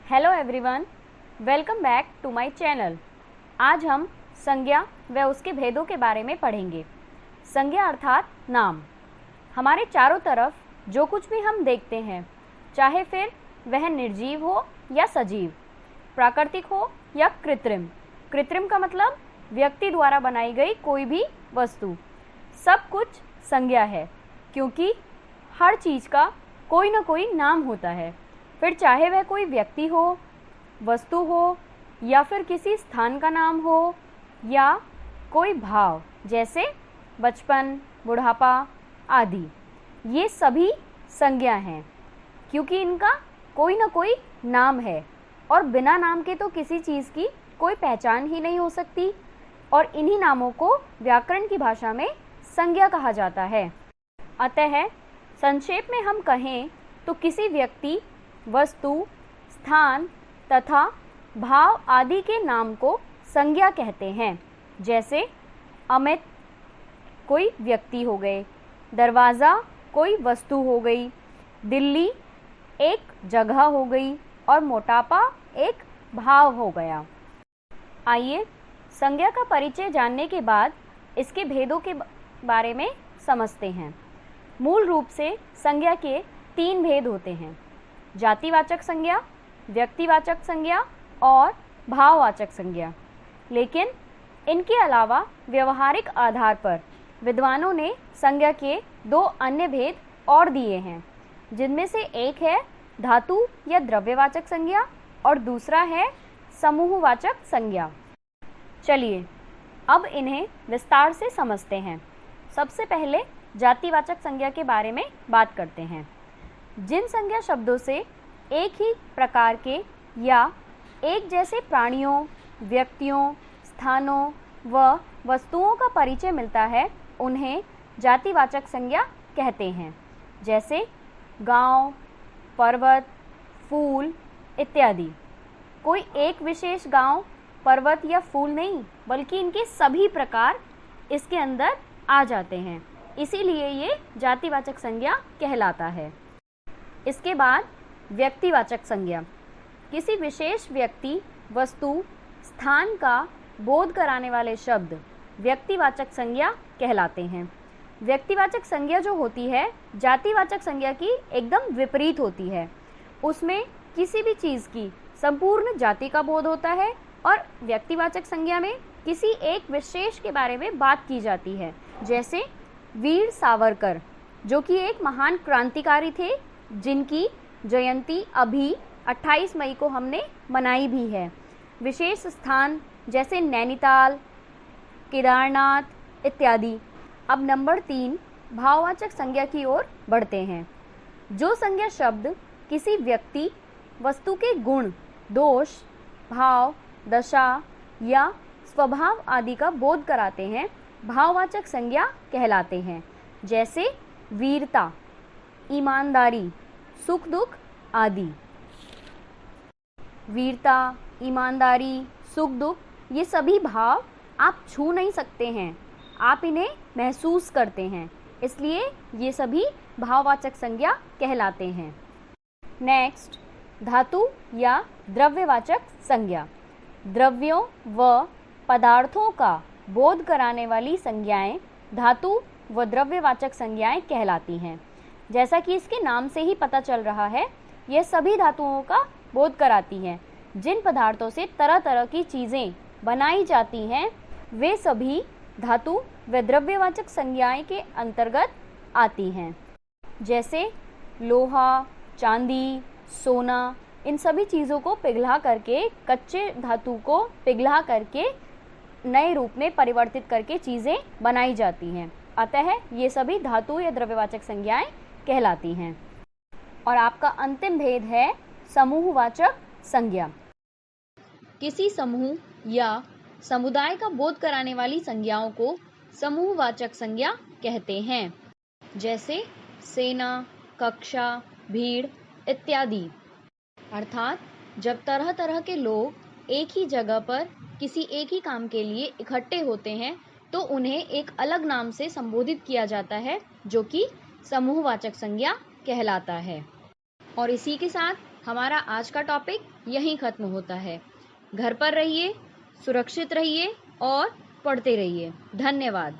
Hello everyone, welcome back to my channel. आज हम संज्ञा व उसके भेदों के बारे में पढ़ेंगे। संज्ञा अर्थात नाम। हमारे चारों तरफ जो कुछ भी हम देखते हैं, चाहे फिर वह निर्जीव हो या सजीव, प्राकृतिक हो या कृत्रिम। कृत्रिम का मतलब व्यक्ति द्वारा बनाई गई कोई भी वस्तु, सब कुछ संज्ञा है, क्योंकि हर चीज़ का कोई ना कोई नाम होता है। फिर चाहे वह कोई व्यक्ति हो, वस्तु हो, या फिर किसी स्थान का नाम हो, या कोई भाव जैसे बचपन, बुढ़ापा आदि, ये सभी संज्ञा हैं, क्योंकि इनका कोई ना कोई नाम है और बिना नाम के तो किसी चीज़ की कोई पहचान ही नहीं हो सकती। और इन्हीं नामों को व्याकरण की भाषा में संज्ञा कहा जाता है। अतः संक्षेप में हम कहें तो किसी व्यक्ति, वस्तु, स्थान तथा भाव आदि के नाम को संज्ञा कहते हैं। जैसे अमित कोई व्यक्ति हो गए, दरवाज़ा कोई वस्तु हो गई, दिल्ली एक जगह हो गई और मोटापा एक भाव हो गया। आइए संज्ञा का परिचय जानने के बाद इसके भेदों के बारे में समझते हैं। मूल रूप से संज्ञा के 3 भेद होते हैं: जातिवाचक संज्ञा, व्यक्तिवाचक संज्ञा और भाववाचक संज्ञा। लेकिन इनके अलावा व्यवहारिक आधार पर विद्वानों ने संज्ञा के 2 अन्य भेद और दिए हैं, जिनमें से एक है धातु या द्रव्यवाचक संज्ञा और दूसरा है समूहवाचक संज्ञा। चलिए अब इन्हें विस्तार से समझते हैं। सबसे पहले जातिवाचक संज्ञा के बारे में बात करते हैं। जिन संज्ञा शब्दों से एक ही प्रकार के या एक जैसे प्राणियों, व्यक्तियों, स्थानों व वस्तुओं का परिचय मिलता है, उन्हें जातिवाचक संज्ञा कहते हैं। जैसे गांव, पर्वत, फूल इत्यादि। कोई एक विशेष गांव, पर्वत या फूल नहीं, बल्कि इनके सभी प्रकार इसके अंदर आ जाते हैं, इसीलिए ये जातिवाचक संज्ञा कहलाता है। इसके बाद व्यक्तिवाचक संज्ञा। किसी विशेष व्यक्ति, वस्तु, स्थान का बोध कराने वाले शब्द व्यक्तिवाचक संज्ञा कहलाते हैं। व्यक्तिवाचक संज्ञा जो होती है, जातिवाचक संज्ञा की एकदम विपरीत होती है। उसमें किसी भी चीज़ की संपूर्ण जाति का बोध होता है और व्यक्तिवाचक संज्ञा में किसी एक विशेष के बारे में बात की जाती है। जैसे वीर सावरकर, जो कि एक महान क्रांतिकारी थे, जिनकी जयंती अभी 28 मई को हमने मनाई भी है। विशेष स्थान जैसे नैनीताल, केदारनाथ इत्यादि। अब नंबर 3 भाववाचक संज्ञा की ओर बढ़ते हैं। जो संज्ञा शब्द किसी व्यक्ति, वस्तु के गुण, दोष, भाव, दशा या स्वभाव आदि का बोध कराते हैं, भाववाचक संज्ञा कहलाते हैं। जैसे वीरता, ईमानदारी, सुख दुख आदि। वीरता, ईमानदारी, सुख दुख, ये सभी भाव आप छू नहीं सकते हैं, आप इन्हें महसूस करते हैं, इसलिए ये सभी भाववाचक संज्ञा कहलाते हैं। नेक्स्ट, धातु या द्रव्यवाचक संज्ञा। द्रव्यों व पदार्थों का बोध कराने वाली संज्ञाएं धातु व द्रव्यवाचक संज्ञाएं कहलाती हैं। जैसा कि इसके नाम से ही पता चल रहा है, ये सभी धातुओं का बोध कराती हैं। जिन पदार्थों से तरह तरह की चीज़ें बनाई जाती हैं, वे सभी धातु व द्रव्यवाचक संज्ञाएं के अंतर्गत आती हैं। जैसे लोहा, चांदी, सोना, इन सभी चीज़ों को पिघला करके, कच्चे धातु को पिघला करके नए रूप में परिवर्तित करके चीज़ें बनाई जाती हैं। अतः ये सभी धातु या द्रव्यवाचक संज्ञाएं कहलाती हैं। और आपका अंतिम भेद है समूहवाचक संज्ञा। किसी समूह या समुदाय का बोध कराने वाली संज्ञाओं को समूहवाचक संज्ञा कहते हैं। जैसे सेना, कक्षा, भीड़ इत्यादि। अर्थात जब तरह तरह के लोग एक ही जगह पर किसी एक ही काम के लिए इकट्ठे होते हैं, तो उन्हें एक अलग नाम से संबोधित किया जाता है, जो कि समूहवाचक संज्ञा कहलाता है। और इसी के साथ हमारा आज का टॉपिक यहीं ख़त्म होता है। घर पर रहिए, सुरक्षित रहिए और पढ़ते रहिए। धन्यवाद।